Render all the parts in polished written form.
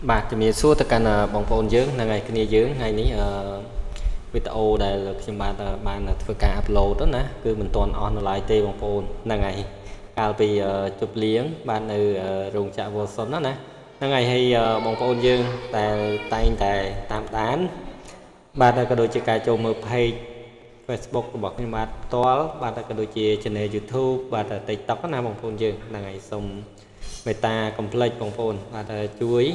បាទជំរាបសួរទៅកាន់បងប្អូនយើងថ្ងៃគ្នាយើងថ្ងៃនេះវីដេអូដែលខ្ញុំបានធ្វើការអាប់ឡូតណាគឺមិនទាន់អស់នៅឡើយទេបងប្អូនហ្នឹងហើយកាលពីជប់លៀងបាននៅរោងចក្រ Wilson ណាហ្នឹងហើយហើយបងប្អូនយើងតែតែងតែតាមដានបាទក៏ដូចជាការចូលមើល page Facebook របស់ខ្ញុំបាទផ្ទាល់បាទក៏ដូចជា channel YouTube បាទ TikTok ណាបងប្អូនយើងហ្នឹងហើយសូមមេត្តាកុំភ្លេចបងប្អូនបាទជួយ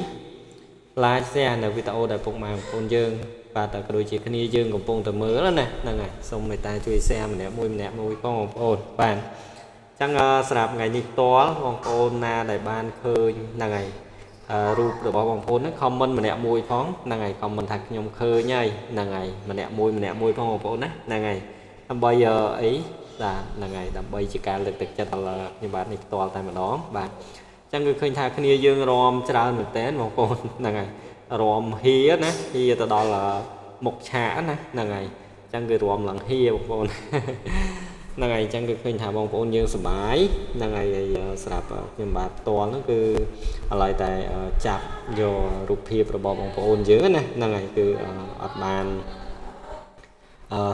like share នៅវីដេអូដែលពុកម៉ែបងប្អូនយើងបាទក៏ដូចជាគ្នាយើងកំពុងតែមើលណាហ្នឹងហើយសូមមេត្តាជួយ share ម្នាក់មួយបងប្អូនបាទអញ្ចឹងសម្រាប់ថ្ងៃនេះផ្ទាល់បងប្អូនណាដែលបានឃើញហ្នឹងហើយរូបរបស់បងប្អូនហ្នឹង comment ម្នាក់មួយផងហ្នឹងហើយ comment ថាខ្ញុំឃើញហើយហ្នឹងហើយម្នាក់មួយផងបងប្អូនណាហ្នឹងហើយដើម្បីអីបាទហ្នឹងហើយដើម្បីជាការលើកទឹកចិត្តដល់ខ្ញុំបាទនេះផ្ទាល់តែម្ដងបាទចឹងគឺឃើញថាគ្នាយើងរំច្រើនមែនតើបងប្អូនហ្នឹងហើយរំហៀណាហៀទៅដល់មុខឆាកណាហ្នឹងហើយចឹងគឺរំឡើងហៀបងប្អូនហ្នឹងហើយចឹងគឺឃើញថាបងប្អូនយើងសប្បាយហ្នឹងហើយស្រាប់ខ្ញុំបាទផ្ទាល់ហ្នឹងគឺឥឡូវតែចាប់យករូបភាពរបស់បងប្អូនយើងណាហ្នឹងហើយគឺអត់បាន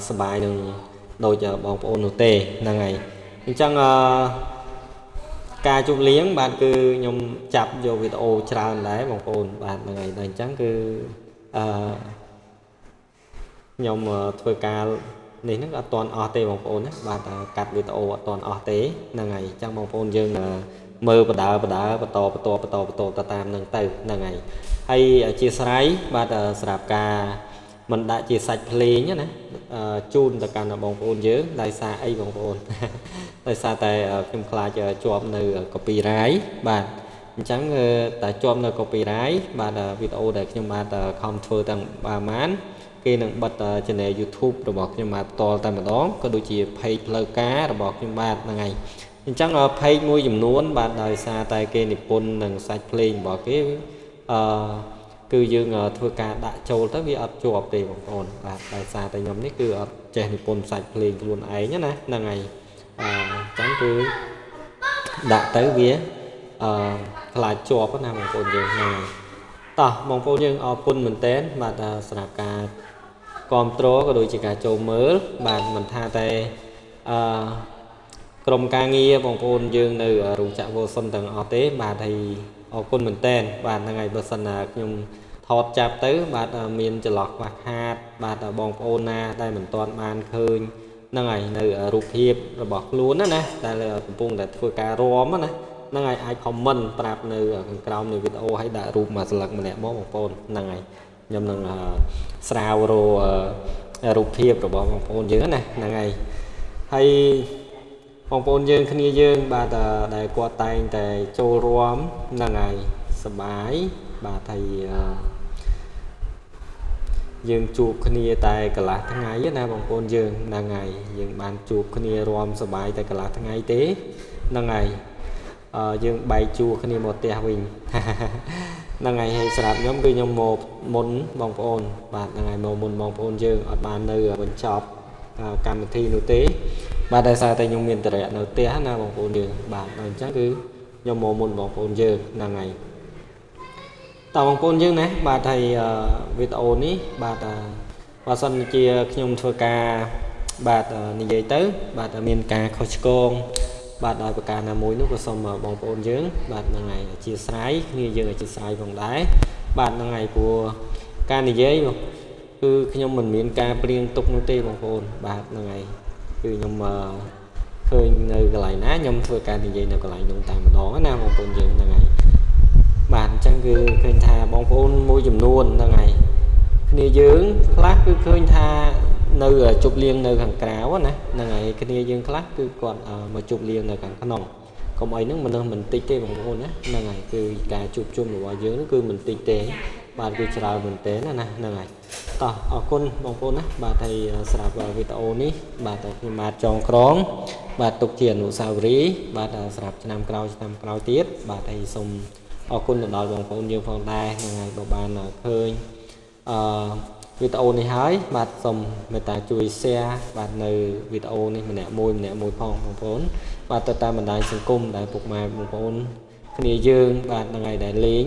សប្បាយនឹងដូចបងប្អូននោះទេហ្នឹងហើយអញ្ចឹងការជប់លៀងបាទគឺខ្ញុំចាប់យកវីដេអូច្រើនដែរបងប្អូនបាទហ្នឹងហើយតែអញ្ចឹងគឺខ្ញុំធ្វើការនេះហ្នឹងអត់ទាន់អស់ទេបងប្អូនណាបាទកាត់វីដេអូអត់ទាន់អស់ទេហ្នឹងហើយអញ្ចឹងបងប្អូនយើងមើលបដើបន្តតាមនឹងទៅហ្នឹងហើយហើយអធិស្ឋានបាទសម្រាប់ការមិនដាក់ជាសាច់ភ្លេងណាជូនទៅកាន់បងប្អូនយើងដោយសារអីបងប្អូនដោយសារតែខ្ញុំខ្លាចជាប់នៅ copyright បាទអញ្ចឹងតែជាប់នៅ copyright បាទវីដេអូដែលខ្ញុំបាទខំធ្វើទាំងបានគេនឹងបិទ channel YouTube របស់ខ្ញុំបាទផ្ទាល់តែម្ដងក៏ដូចជា page ផ្លូវការរបស់ខ្ញុំបាទហ្នឹងហើយអញ្ចឹង page មួយចំនួនបាទដោយសារតែគេនិពន្ធនឹងសាច់ភ្លេងរបស់គេគឺយើងធ្វើការដាក់ចូលទៅវាអត់ជាប់ទេបងប្អូនបាទដោយសារតែខ្ញុំនេះគឺអត់ចេះនិពន្ធសាច់ភ្លេងខ្លួនឯងណាហ្នឹងហើយអញ្ចឹងគឺដាក់ទៅវាខ្លាចជាប់ណាបងប្អូនយើងហ្នឹងហើយតោះបងប្អូនយើងអរគុណមែនតើបាទសម្រាប់ការគ្រប់គ្រងក៏ដូចជាការចូលមើលបាទមិនថាតែក្រុមការងារបងប្អូនយើងនៅរោងចក្រ Wilson ទាំងអស់ទេបាទហើយអរគុណមែនតើបាទហ្នឹងហើយបើសិនណាខ្ញុំថតចាប់ទៅបាទមានចន្លោះខ្វះខាតបាទបងប្អូនណាដែលមិនទាន់បានឃើញហ្នឹងហើយនៅរូបភាពរបស់ខ្លួនណាដែលកំពុងតែធ្វើការរំណាហ្នឹងហើយអាច comment ប្រាប់នៅខាងក្រោមនៃវីដេអូឲ្យដាក់រូបមួយស្លឹកម្នាក់មកបងប្អូនហ្នឹងហើយខ្ញុំនឹងស្រាវររូបភាពរបស់បងប្អូនយើងណាហ្នឹងហើយហើយបងប្អូនយើងគ្នាយើងបាទដែលគាត់តែងតែចូលរួមហ្នឹងហើយសប្បាយបាទហើយយើងជួបគ្នាតែកន្លះថ្ងៃណាបងប្អូនយើងហ្នឹងហើយយើងបានជួបគ្នារួមសប្បាយតែកន្លះថ្ងៃទេហ្នឹងហើយយើងបែកជួគ្នាមកផ្ទះវិញហ្នឹងហើយហើយសម្រាប់ខ្ញុំគឺខ្ញុំមកមុនបងប្អូនបាទហ្នឹងហើយមកមុនបងប្អូនយើងអត់បាននៅបញ្ចប់កម្មវិធីនោះទេបាទដោយសារតែខ្ញុំមានតរៈនៅផ្ទះណាបងប្អូនយើងបាទអញ្ចឹងគឺខ្ញុំមកមុនបងប្អូនយើងហ្នឹងហើយតើបងប្អូនយើងណាបាទហើយវីដេអូនេះបាទបើសិនជាខ្ញុំធ្វើការបាទនិយាយទៅបាទមានការខុសឆ្គងបាទដោយប្រការណាមួយនោះក៏សូមបងប្អូនយើងបាទហ្នឹងហើយអធិស្ឋានគ្នាយើងអធិស្ឋានផងដែរបាទហ្នឹងហើយព្រោះការនិយាយគឺខ្ញុំមិនមានការព្រៀងទុកនោះទេបងប្អូនបាទហ្នឹងហើយគឺខ្ញុំឃើញនៅកន្លែងណាខ្ញុំធ្វើការនិយាយនៅកន្លែងនោះតែម្ដងណាបងប្អូនយើងហ្នឹងហើយបាទអញ្ចឹងគឺឃើញថាបងប្អូនមួយចំនួនហ្នឹងហើយគ្នាយើងខ្លះគឺឃើញថានៅជប់លៀងនៅខាងក្រៅណាហ្នឹងហើយគ្នាយើងខ្លះគឺគាត់មកជប់លៀងនៅខាងក្នុងកុំអីហ្នឹងមនុស្សមិនតិចទេបងប្អូនណាហ្នឹងហើយគឺការជួបជុំរបស់យើងគឺមិនតិចទេបាទគឺច្រើនមែនទែនណាហ្នឹងហើយតោះអរគុណបងប្អូនណាបាទហើយស្រាប់វីដេអូនេះបាទខ្ញុំបាទចងក្រងបាទទុកជាអនុស្សាវរីយ៍បាទស្រាប់ឆ្នាំក្រោយទៀតបាទហើយសូមអរគុណទៅដល់បងប្អូនយើងផងដែរហ្នឹងហើយបើបានឃើញវីដេអូនេះហើយបាទសូមមេត្តាជួយ share បាទនៅវីដេអូនេះម្នាក់មួយផងបងប្អូនបាទទៅតាមបណ្ដាញសង្គមដែលពុកម៉ែបងប្អូនគ្នាយើងបាទហ្នឹងហើយដែលលេង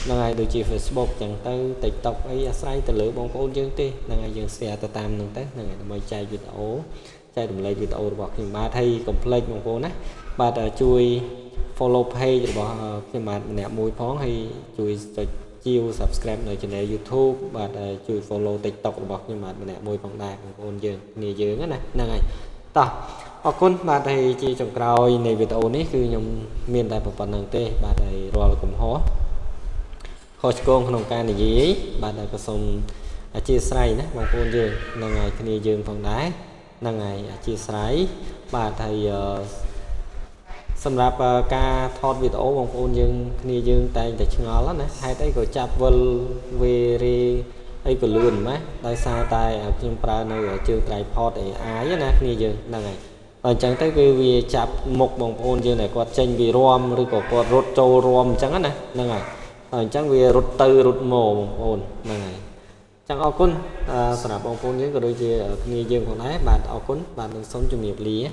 năng ai đôi chỉ Facebook chẳng tới TikTok ấy xoay từ lửa bóng phôn dương tê năng ai dương share từ tam nâng tới năng ai mới chạy video chạy đồng lấy video bọc thì mà thay complete bóng phôn á bà đã chui follow page bỏ khi mà nè mùi phóng hay chui chiêu subscribe nơi trên đây YouTube và chui follow TikTok bọc nhưng mà nè mùi phóng đài bóng phôn dương nghề dương á nè năng ai ta ở con bà thầy chỉ trong cào này video này cứ nhung miền đại bộ phận năng tê bà thầy rồi cũng hó khó con không can này gì bà thầy có xong chia sẻ nè bằng phone dương năng ngày khi dương phòng đá năng ngày chia sẻ bà thầy xâmรับca thọt video bằng phone dương khi dương tay để ngó lắm nè hai tay của chạp vân về đi ấy của luôn má tay xa tay ở trên pra nơi ở trường trái phọt để ái nè khi dương năng ngày chẳng tới vì chạp một bằng phone dương này quạt tranh vì rom rồi có quạt rốt trâu rom chẳng nè năng ngày chẳng vì rốt tư rốt mồ bằng phone năng ngày chẳng ao cún sản phẩm bằng phone dương của đôi chị ở khi dương còn đấy bạn ao cún bạn đừng sống cho nghiệp lý